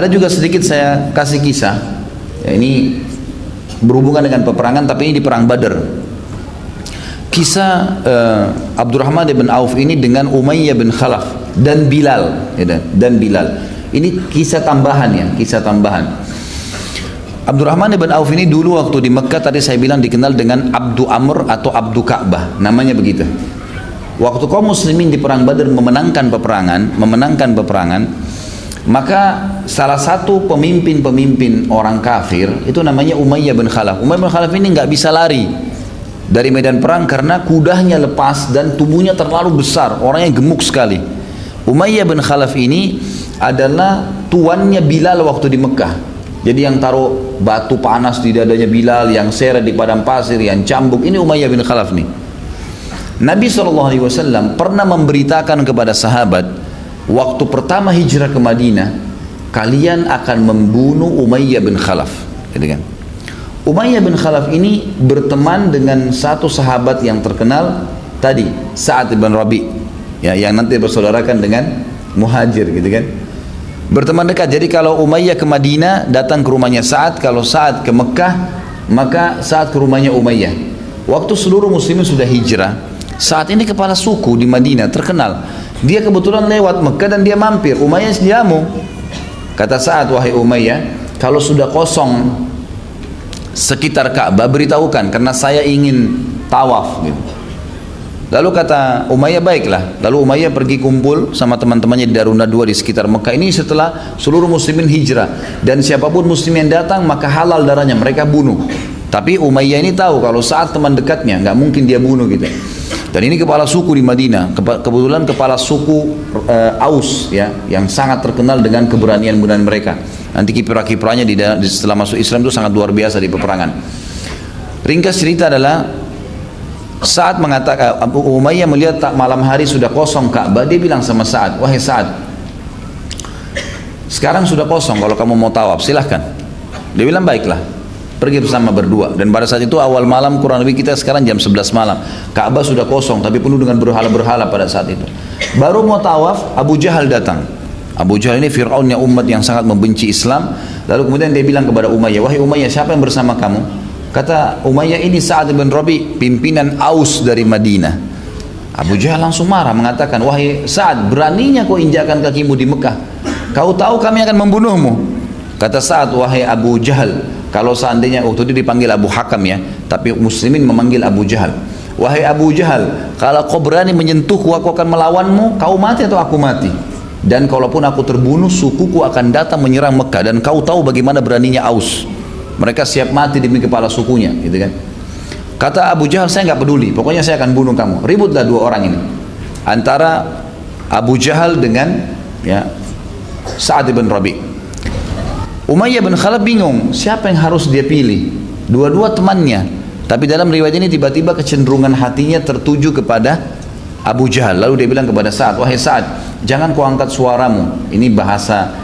Ada juga sedikit saya kasih kisah, ya, ini berhubungan dengan peperangan tapi ini di perang Badar. Kisah Abdurrahman bin Auf ini dengan Umayyah bin Khalaf dan Bilal, ya, dan Bilal. Ini kisah tambahan ya, kisah tambahan. Abdurrahman bin Auf ini dulu waktu di Mekah tadi saya bilang dikenal dengan Abdu Amr atau Abdu Ka'bah, namanya begitu. Waktu kaum muslimin di perang Badar memenangkan peperangan, maka salah satu pemimpin orang kafir itu namanya Umayyah bin Khalaf. Umayyah bin Khalaf ini nggak bisa lari dari medan perang karena kudanya lepas dan tubuhnya terlalu besar, orangnya gemuk sekali. Umayyah bin Khalaf ini adalah tuannya Bilal waktu di Mekah. Jadi yang taruh batu panas di dadanya Bilal, yang seret di padang pasir, yang cambuk, ini Umayyah bin Khalaf nih. Nabi SAW pernah memberitakan kepada sahabat, waktu pertama hijrah ke Madinah, kalian akan membunuh Umayyah bin Khalaf. Gitu kan? Umayyah bin Khalaf ini berteman dengan satu sahabat yang terkenal tadi, Sa'ad bin Rabi, ya, yang nanti bersaudarakan dengan Muhajir, gitu kan? Berteman dekat. Jadi kalau Umayyah ke Madinah datang ke rumahnya Sa'ad, kalau Sa'ad ke Mekah maka Sa'ad ke rumahnya Umayyah. Waktu seluruh muslimin sudah hijrah, saat ini kepala suku di Madinah terkenal. Dia kebetulan lewat Mekah dan dia mampir. Umayyah jamu. Kata Sa'ad, wahai Umayyah, kalau sudah kosong sekitar Ka'bah beritahukan karena saya ingin tawaf gitu. Lalu kata Umayyah, baiklah. Lalu Umayyah pergi kumpul sama teman-temannya di Darun Nadwa di sekitar Mekah. Ini setelah seluruh muslimin hijrah, dan siapapun muslim yang datang maka halal darahnya, mereka bunuh. Tapi Umayyah ini tahu kalau saat teman dekatnya nggak mungkin dia bunuh gitu. Dan ini kepala suku di Madinah, kebetulan kepala suku Aus ya, yang sangat terkenal dengan keberanian mereka. Nanti kiprah-kiprahnya setelah masuk Islam itu sangat luar biasa di peperangan. Ringkas cerita adalah Sa'ad mengatakan, Umayyah melihat malam hari sudah kosong Ka'bah, dia bilang sama Sa'ad, wahai Sa'ad, sekarang sudah kosong, kalau kamu mau tawaf silahkan. Dia bilang baiklah, pergi bersama berdua. Dan pada saat itu awal malam, kurang lebih kita sekarang jam 11 malam, Ka'bah sudah kosong tapi penuh dengan berhala-berhala pada saat itu. Baru mau tawaf, Abu Jahal datang. Abu Jahal ini Fir'aunnya umat yang sangat membenci Islam. Lalu kemudian dia bilang kepada Umayyah, wahai Umayyah, siapa yang bersama kamu? Kata Umayyah, ini Sa'ad bin Rabi, pimpinan Aus dari Madinah. Abu Jahal langsung marah, mengatakan, wahai Sa'ad, beraninya kau injakkan kakimu di Mekah, kau tahu kami akan membunuhmu. Kata Sa'ad, wahai Abu Jahal, kalau seandainya, waktu itu dipanggil Abu Hakam ya, tapi muslimin memanggil Abu Jahal, wahai Abu Jahal, kalau kau berani menyentuhku, aku akan melawanmu, kau mati atau aku mati. Dan kalaupun aku terbunuh, sukuku akan datang menyerang Mekah, dan kau tahu bagaimana beraninya Aus, mereka siap mati demi kepala sukunya, gitu kan. Kata Abu Jahal, saya nggak peduli, pokoknya saya akan bunuh kamu. Ributlah dua orang ini antara Abu Jahal dengan ya Sa'ad bin Rabi. Umayyah bin Khalaf bingung siapa yang harus dia pilih. Dua-dua temannya, tapi dalam riwayat ini tiba-tiba kecenderungan hatinya tertuju kepada Abu Jahal. Lalu dia bilang kepada Sa'ad, wahai Sa'ad, jangan kau angkat suaramu. Ini bahasa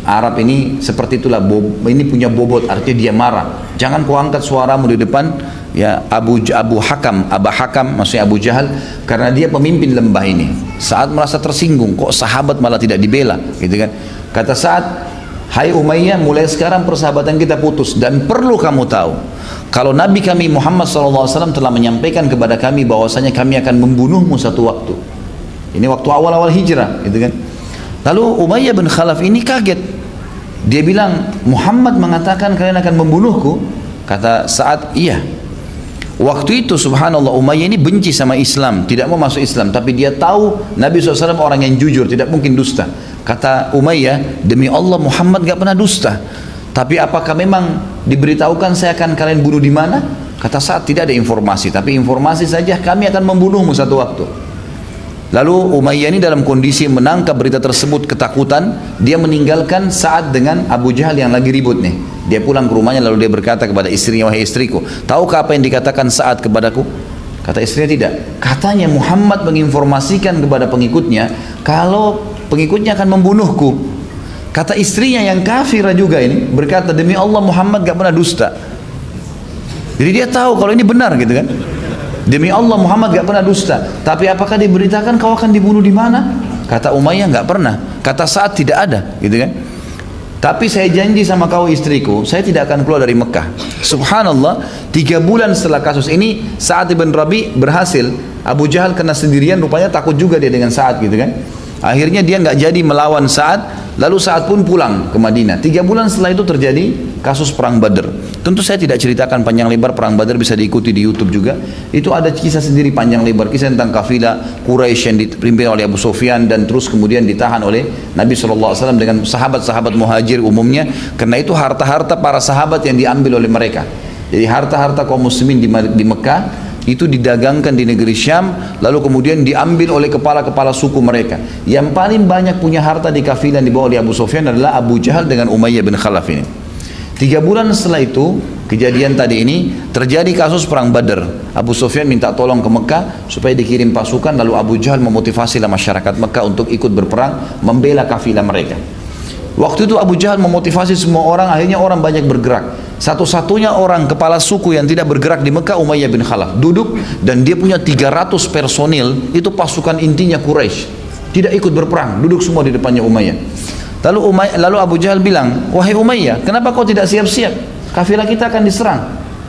Arab ini seperti itulah, ini punya bobot, artinya dia marah. Jangan kau angkat suaramu di depan ya Abu Hakam, maksudnya Abu Jahal, karena dia pemimpin lembah ini. Sa'ad merasa tersinggung, kok sahabat malah tidak dibela, gitu kan. Kata Sa'ad, hai Umayyah, mulai sekarang persahabatan kita putus, dan perlu kamu tahu, kalau Nabi kami Muhammad SAW telah menyampaikan kepada kami bahwasanya kami akan membunuhmu satu waktu. Ini waktu awal-awal hijrah, gitu kan. Lalu Umayyah bin Khalaf ini kaget. Dia bilang, Muhammad mengatakan kalian akan membunuhku. Kata Sa'ad, iya. Waktu itu subhanallah, Umayyah ini benci sama Islam, tidak mau masuk Islam, tapi dia tahu Nabi SAW orang yang jujur, tidak mungkin dusta. Kata Umayyah, demi Allah Muhammad gak pernah dusta. Tapi apakah memang diberitahukan saya akan kalian bunuh di mana? Kata Sa'ad, tidak ada informasi, tapi informasi saja kami akan membunuhmu satu waktu. Lalu Umayyah ini dalam kondisi menangkap berita tersebut, ketakutan, dia meninggalkan Sa'ad dengan Abu Jahal yang lagi ribut nih. Dia pulang ke rumahnya, lalu dia berkata kepada istrinya, wahai istriku, tahukah apa yang dikatakan Sa'ad kepadaku? Kata istrinya, tidak. Katanya Muhammad menginformasikan kepada pengikutnya kalau pengikutnya akan membunuhku. Kata istrinya yang kafirah juga ini berkata, demi Allah Muhammad gak pernah dusta. Jadi dia tahu kalau ini benar, gitu kan. Demi Allah Muhammad gak pernah dusta. Tapi apakah diberitakan kau akan dibunuh di mana? Kata Umayyah, gak pernah. Kata Sa'ad, tidak ada, gitu kan. Tapi saya janji sama kau istriku, saya tidak akan keluar dari Mekah. Subhanallah, 3 bulan setelah kasus ini, Sa'ad ibn Rabi berhasil. Abu Jahal kena sendirian, rupanya takut juga dia dengan Sa'ad gitu kan. Akhirnya dia nggak jadi melawan Sa'ad, lalu Sa'ad pun pulang ke Madinah. 3 bulan setelah itu terjadi kasus perang Badr. Tentu saya tidak ceritakan panjang lebar perang Badr, bisa diikuti di YouTube juga. Itu ada kisah sendiri panjang lebar, kisah tentang kafilah Quraisy yang dipimpin oleh Abu Sufyan dan terus kemudian ditahan oleh Nabi SAW dengan sahabat-sahabat muhajir umumnya, karena itu harta-harta para sahabat yang diambil oleh mereka. Jadi harta-harta kaum muslimin di Mekah itu didagangkan di negeri Syam, lalu kemudian diambil oleh kepala-kepala suku mereka. Yang paling banyak punya harta di kafilah yang dibawa oleh Abu Sufyan adalah Abu Jahal dengan Umayyah bin Khalaf ini. 3 bulan setelah itu, kejadian tadi ini, terjadi kasus perang Badr. Abu Sufyan minta tolong ke Mekah supaya dikirim pasukan, lalu Abu Jahal memotivasi masyarakat Mekah untuk ikut berperang, membela kafilah mereka. Waktu itu Abu Jahal memotivasi semua orang, akhirnya orang banyak bergerak. Satu-satunya orang kepala suku yang tidak bergerak di Mekah, Umayyah bin Khalaf. Duduk, dan dia punya 300 personil, itu pasukan intinya Quraisy. Tidak ikut berperang, duduk semua di depannya Umayyah. Lalu Abu Jahal bilang, wahai Umayyah, kenapa kau tidak siap-siap? Kafilah kita akan diserang.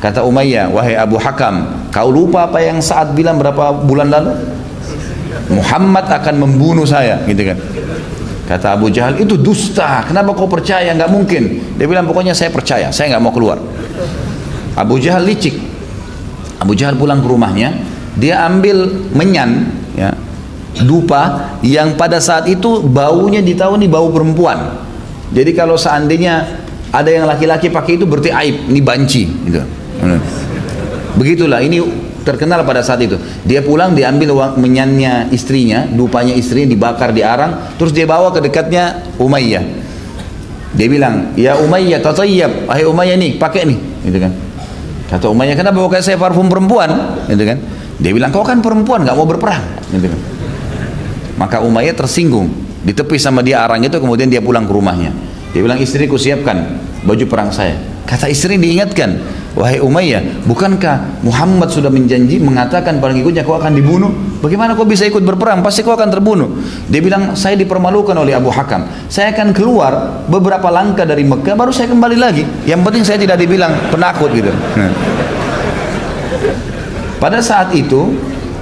Kata Umayyah, wahai Abu Hakam, kau lupa apa yang Sa'ad bilang berapa bulan lalu? Muhammad akan membunuh saya, gitu kan. Kata Abu Jahal, itu dusta, kenapa kau percaya? Nggak mungkin. Dia bilang, pokoknya saya percaya, saya nggak mau keluar. Abu Jahal licik. Abu Jahal pulang ke rumahnya, dia ambil menyan, ya, dupa yang pada saat itu baunya ditahu nih bau perempuan. Jadi kalau seandainya ada yang laki-laki pakai itu berarti aib, ini banci gitu. Begitulah, ini terkenal pada saat itu. Dia pulang, diambil menyannya istrinya, dupanya istrinya dibakar di arang, terus dia bawa ke dekatnya Umayyah. Dia bilang, ya Umayyah tatayyab, wahai Umayyah nih, pakai nih, gitu kan. Kata Umayyah, kenapa bawa saya parfum perempuan, gitu kan. Dia bilang, kau kan perempuan, nggak mau berperang, gitu kan. Maka Umayyah tersinggung, ditepis sama dia arang itu, kemudian dia pulang ke rumahnya. Dia bilang, istriku siapkan baju perang saya. Kata istri diingatkan, wahai Umayyah, bukankah Muhammad sudah menjanji mengatakan pada pengikutnya kau akan dibunuh? Bagaimana kau bisa ikut berperang? Pasti kau akan terbunuh. Dia bilang, saya dipermalukan oleh Abu Hakam. Saya akan keluar beberapa langkah dari Mekah, baru saya kembali lagi. Yang penting saya tidak dibilang penakut gitu. Pada saat itu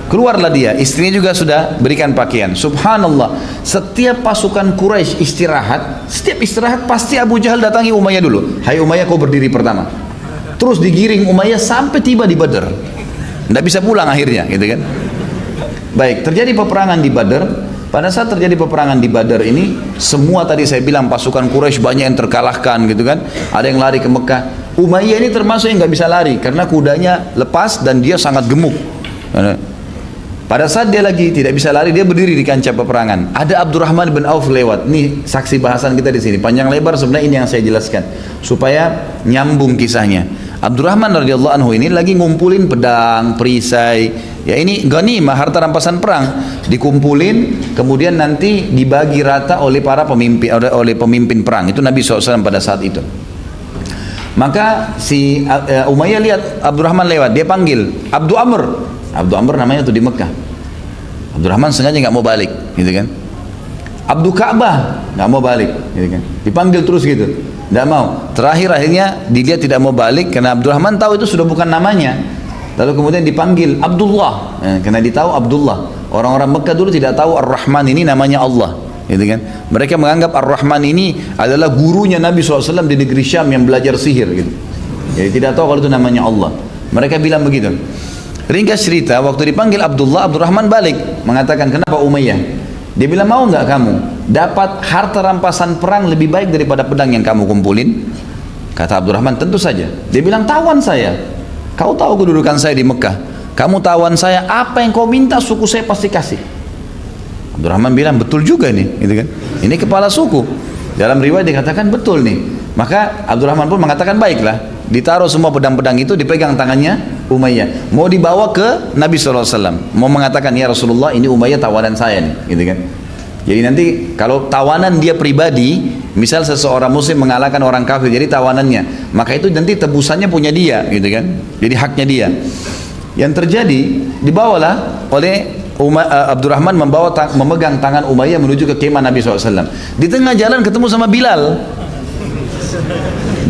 keluarlah dia, istrinya juga sudah berikan pakaian. Subhanallah, setiap pasukan Quraisy istirahat, setiap istirahat pasti Abu Jahal datangi Umayyah dulu. Hai Umayyah, kau berdiri pertama. Terus digiring Umayyah sampai tiba di Badr. Tidak bisa pulang akhirnya, gitu kan. Baik, terjadi peperangan di Badr. Pada saat terjadi peperangan di Badr ini, semua tadi saya bilang pasukan Quraisy banyak yang terkalahkan, gitu kan. Ada yang lari ke Mekah. Umayyah ini termasuk yang nggak bisa lari karena kudanya lepas dan dia sangat gemuk. Pada saat dia lagi tidak bisa lari, dia berdiri di kancah peperangan. Ada Abdurrahman bin Auf lewat. Nih saksi bahasan kita di sini. Panjang lebar sebenarnya ini yang saya jelaskan supaya nyambung kisahnya. Abdurrahman radhiyallahu anhu ini lagi ngumpulin pedang, perisai. Ya ini ghanimah, harta rampasan perang, dikumpulin kemudian nanti dibagi rata oleh para pemimpin, oleh pemimpin perang. Itu Nabi SAW pada saat itu. Maka si Umayyah lihat Abdurrahman lewat, dia panggil Abdu Amr. Abdu Amr namanya tuh di Mekah. Abdurrahman sengaja nggak mau balik, gitu kan. Abdu Ka'bah nggak mau balik, gitu kan. Dipanggil terus gitu, nggak mau. Terakhir akhirnya dia tidak mau balik karena Abdurrahman tahu itu sudah bukan namanya. Lalu kemudian dipanggil Abdullah, karena ditahu Abdullah. Orang-orang Mekah dulu tidak tahu Ar-Rahman ini namanya Allah, gitu kan. Mereka menganggap Ar-Rahman ini adalah gurunya Nabi SAW di negeri Syam yang belajar sihir, gitu. Jadi tidak tahu kalau itu namanya Allah. Mereka bilang begitu. Ringkas cerita, waktu dipanggil Abdullah, Abdurrahman balik mengatakan, kenapa Umayyah? Dia bilang, mau nggak kamu dapat harta rampasan perang lebih baik daripada pedang yang kamu kumpulin? Kata Abdurrahman, tentu saja. Dia bilang, tawan saya. Kau tahu kedudukan saya di Mekah. Kamu tawan saya, apa yang kau minta suku saya pasti kasih. Abdurrahman bilang, betul juga nih, gitu kan? Ini kepala suku. Dalam riwayat dikatakan betul nih. Maka Abdurrahman pun mengatakan, baiklah. Ditaruh semua pedang-pedang itu, dipegang tangannya Umayyah. Mau dibawa ke Nabi SAW. Mau mengatakan, ya Rasulullah, ini Umayyah tawanan saya nih, gitu kan? Jadi nanti kalau tawanan dia pribadi, misal seseorang muslim mengalahkan orang kafir, jadi tawanannya, maka itu nanti tebusannya punya dia, gitu kan? Jadi haknya dia. Yang terjadi, dibawalah oleh Abdurrahman memegang tangan Umayyah menuju ke kemah Nabi SAW. Di tengah jalan ketemu sama Bilal.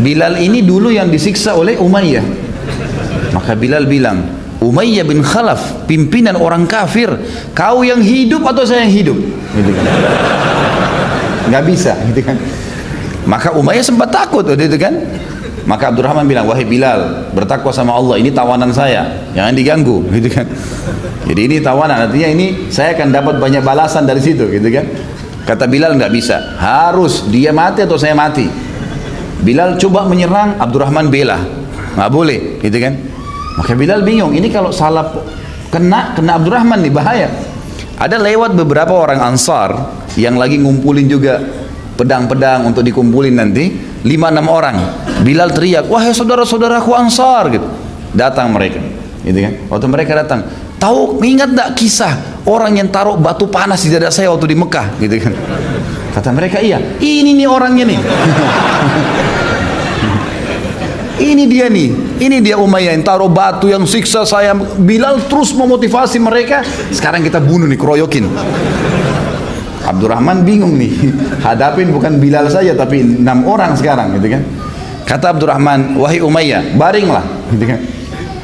Bilal ini dulu yang disiksa oleh Umayyah. Maka Bilal bilang, Umayyah bin Khalaf, pimpinan orang kafir, kau yang hidup atau saya yang hidup? Gitu kan. Nggak bisa, gitu kan. Maka Umayyah sempat takut, gitu kan. Maka Abdurrahman bilang, wahai Bilal, bertakwa sama Allah, ini tawanan saya, jangan diganggu, gitu kan. Jadi ini tawanan, artinya ini saya akan dapat banyak balasan dari situ, gitu kan. Kata Bilal, nggak bisa, harus dia mati atau saya mati. Bilal coba menyerang, Abdurrahman bela, nggak boleh, gitu kan. Maka Bilal bingung, ini kalau salah kena Abdurrahman nih, bahaya. Ada lewat beberapa orang Ansar yang lagi ngumpulin juga pedang-pedang untuk dikumpulin nanti, 5-6 orang. Bilal teriak, wahai saudara-saudaraku Ansar, gitu. Datang mereka, gitu kan. Waktu mereka datang, tahu, ingat tak kisah orang yang taruh batu panas di dada saya waktu di Mekah, gitu kan. Kata mereka, iya, ini nih orangnya nih. Ini dia nih, ini dia Umayyah yang taruh batu, yang siksa saya. Bilal terus memotivasi mereka, sekarang kita bunuh nih, keroyokin. Abdurrahman bingung nih, hadapin bukan Bilal saja tapi 6 orang sekarang, gitu kan. Kata Abdurrahman, wahai Umayyah, baringlah, gitu kan.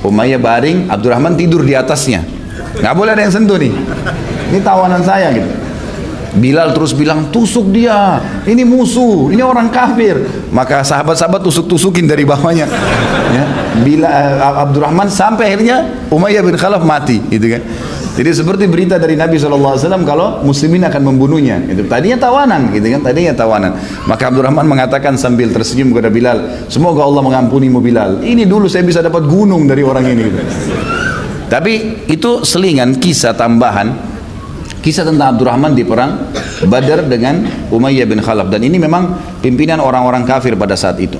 Umayyah baring, Abdurrahman tidur di atasnya, nggak boleh ada yang sentuh nih, ini tawanan saya, gitu. Bilal terus bilang, tusuk dia, ini musuh, ini orang kafir. Maka sahabat-sahabat tusuk-tusukin dari bawahnya, ya. Abdurrahman sampai akhirnya Umayyah bin Khalaf mati, gitu kan. Jadi seperti berita dari Nabi SAW kalau muslimin akan membunuhnya. Itu tadinya tawanan, gitu kan? Tadinya tawanan. Maka Abdurrahman mengatakan sambil tersenyum kepada Bilal, semoga Allah mengampunimu Bilal. Ini dulu saya bisa dapat gunung dari orang ini. Gitu. Tapi itu selingan kisah tambahan, kisah tentang Abdurrahman di perang Badar dengan Umayyah bin Khalaf. Dan ini memang pimpinan orang-orang kafir pada saat itu.